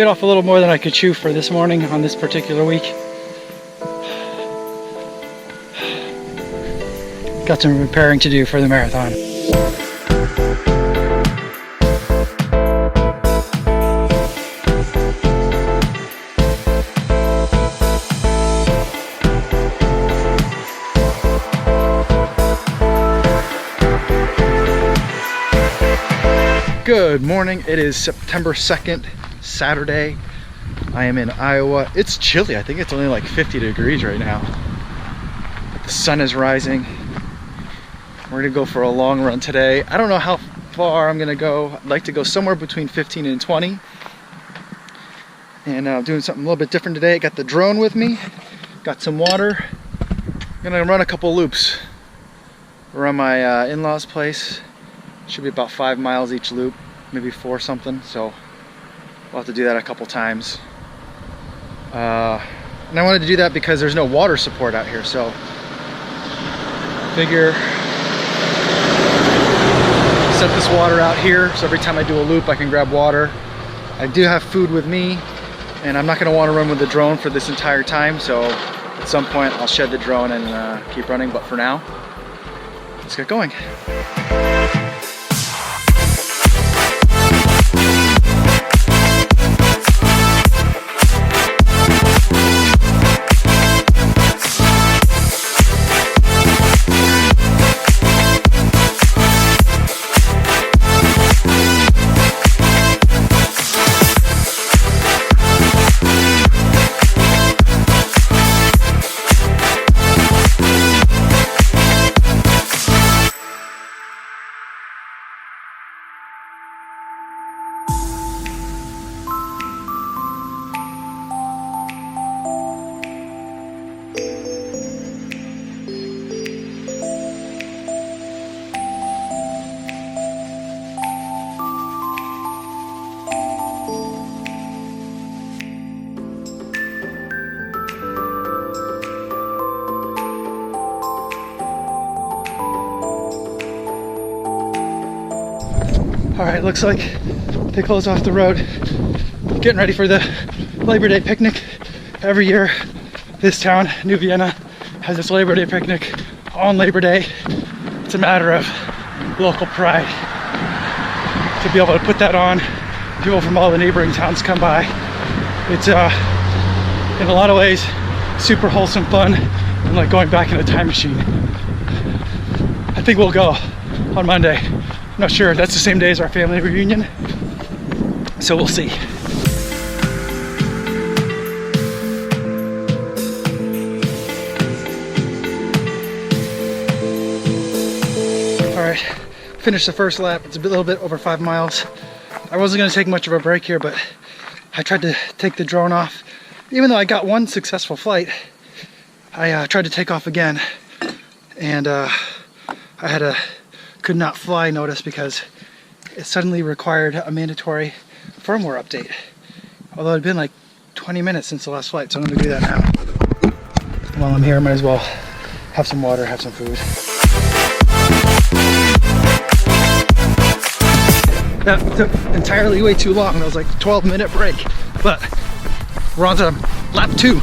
Bit off a little more than I could chew for this morning on this particular week. Got some repairing to do for the marathon. Good morning. It is September 2nd, Saturday. I am in Iowa. It's chilly. I think it's only like 50 degrees right now. But the sun is rising. We're gonna go for a long run today. I don't know how far I'm gonna go. I'd like to go somewhere between 15 and 20. And I'm doing something a little bit different today. Got the drone with me. Got some water. I'm gonna run a couple loops around my in-laws' place. Should be about 5 miles each loop, maybe 4 something. So we'll have to do that a couple times. And I wanted to do that because there's no water support out here. So figure set this water out here. So every time I do a loop, I can grab water. I do have food with me, and I'm not gonna want to run with the drone for this entire time. So at some point I'll shed the drone and keep running. But for now, let's get going. All right, looks like they closed off the road. Getting ready for the Labor Day picnic. Every year, this town, New Vienna, has this Labor Day picnic on Labor Day. It's a matter of local pride to be able to put that on. People from all the neighboring towns come by. It's in a lot of ways super wholesome fun, and like going back in a time machine. I think we'll go on Monday. I'm not sure. That's the same day as our family reunion, so we'll see. All right, finished the first lap. It's a little bit over 5 miles. I wasn't going to take much of a break here, but I tried to take the drone off. Even though I got one successful flight, I tried to take off again, and I had a could not fly notice because it suddenly required a mandatory firmware update. Although it had been like 20 minutes since the last flight, so I'm going to do that now. While I'm here, I might as well have some water, have some food. That took entirely way too long. That was like a 12-minute break, but we're on to lap 2.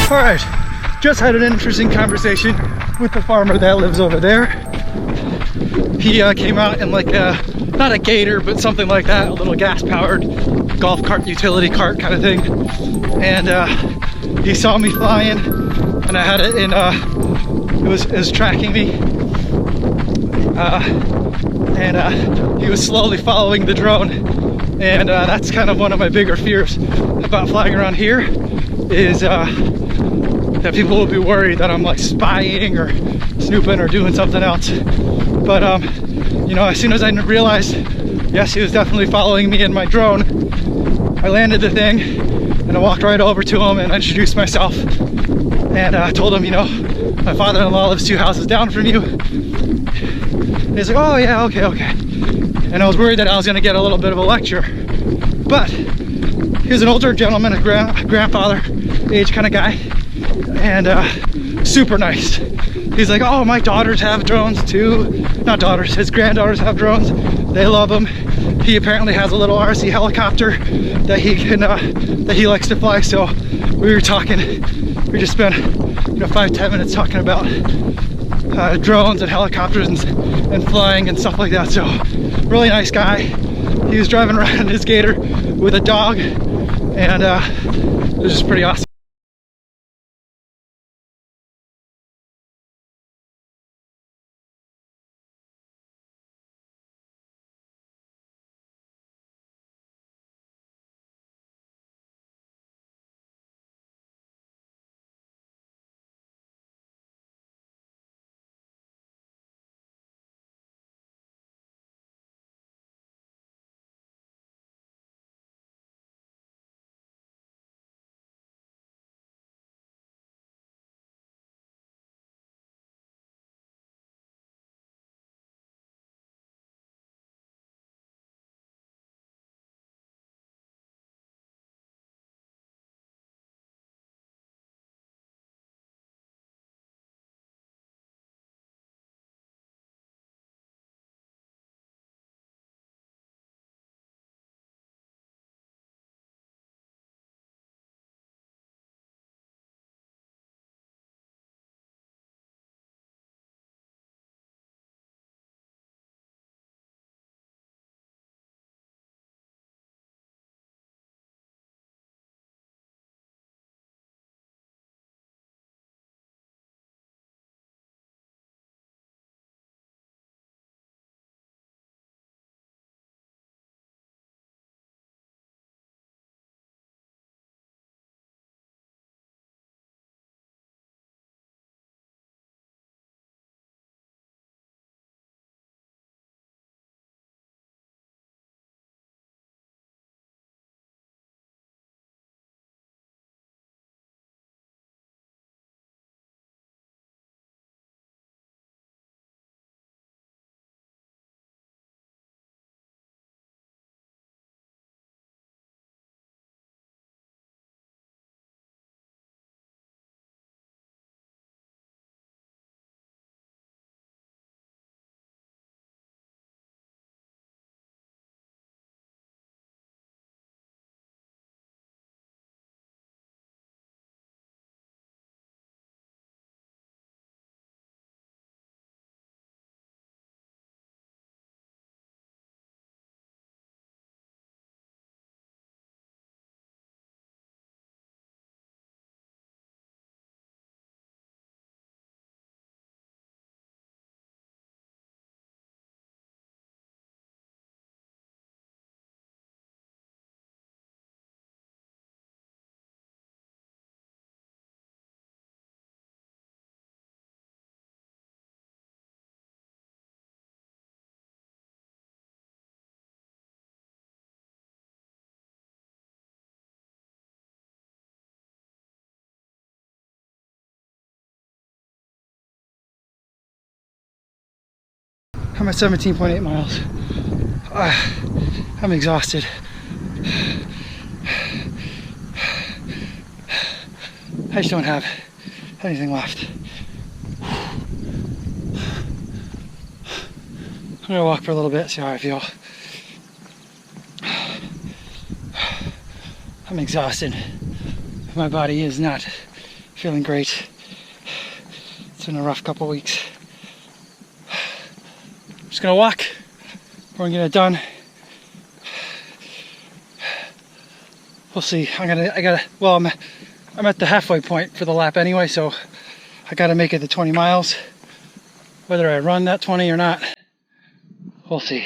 All right, just had an interesting conversation with the farmer that lives over there. He came out in like not a Gator, but something like that, a little gas-powered golf cart, utility cart kind of thing. And he saw me flying, and I had it in, it was tracking me. And he was slowly following the drone. And that's kind of one of my bigger fears about flying around here, is that people will be worried that I'm like spying or snooping or doing something else. But you know, as soon as I realized, yes, he was definitely following me in my drone, I landed the thing and I walked right over to him and introduced myself. And I told him, you know, my father-in-law lives 2 houses down from you. And he's like, oh yeah, okay, okay. And I was worried that I was gonna get a little bit of a lecture. But he was an older gentleman, a grandfather age kind of guy, and super nice. He's like, oh, my daughters have drones too. Not daughters, his granddaughters have drones. They love them. He apparently has a little RC helicopter that he can that he likes to fly. So we were talking. We just spent, you know, 5-10 minutes talking about drones and helicopters and flying and stuff like that. So really nice guy. He was driving around in his Gator with a dog, and it was just pretty awesome. I'm at 17.8 miles. I'm exhausted. I just don't have anything left. I'm gonna walk for a little bit, see how I feel. I'm exhausted. My body is not feeling great. It's been a rough couple weeks. I'm just gonna walk. We're gonna get it done. We'll see. Well, I'm at the halfway point for the lap anyway, so I gotta make it to 20 miles. Whether I run that 20 or not, we'll see.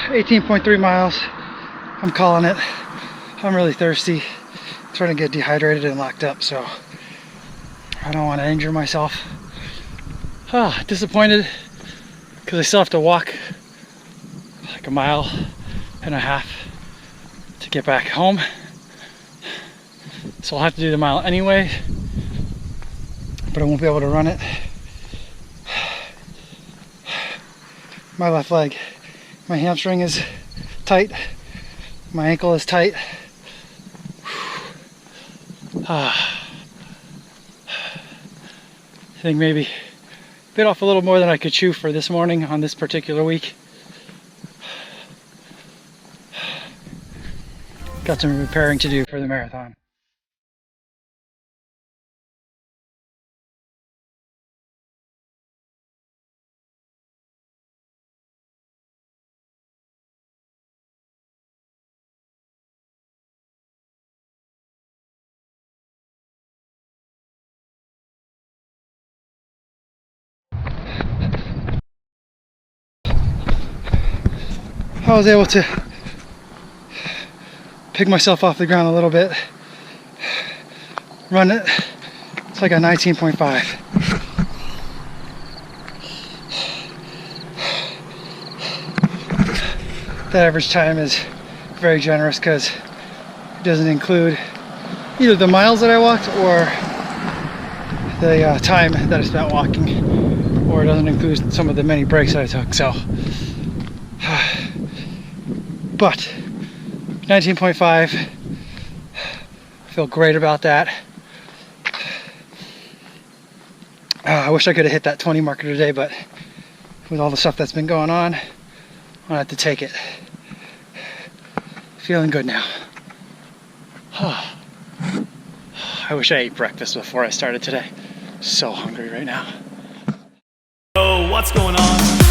$18.3 miles. I'm calling it. I'm really thirsty. I'm starting to get dehydrated and locked up, so I don't want to injure myself. Disappointed because I still have to walk like a mile and a half to get back home. So I'll have to do the mile anyway, but I won't be able to run it. My left leg, my hamstring is tight, my ankle is tight. I think maybe bit off a little more than I could chew for this morning on this particular week. Got some repairing to do for the marathon. I was able to pick myself off the ground a little bit, run it. It's like a 19.5. That average time is very generous because it doesn't include either the miles that I walked or the time that I spent walking, or it doesn't include some of the many breaks that I took. So, but 19.5, I feel great about that. I wish I could have hit that 20 marker today, but with all the stuff that's been going on, I'll have to take it. Feeling good now. I wish I ate breakfast before I started today. So hungry right now. Oh, what's going on?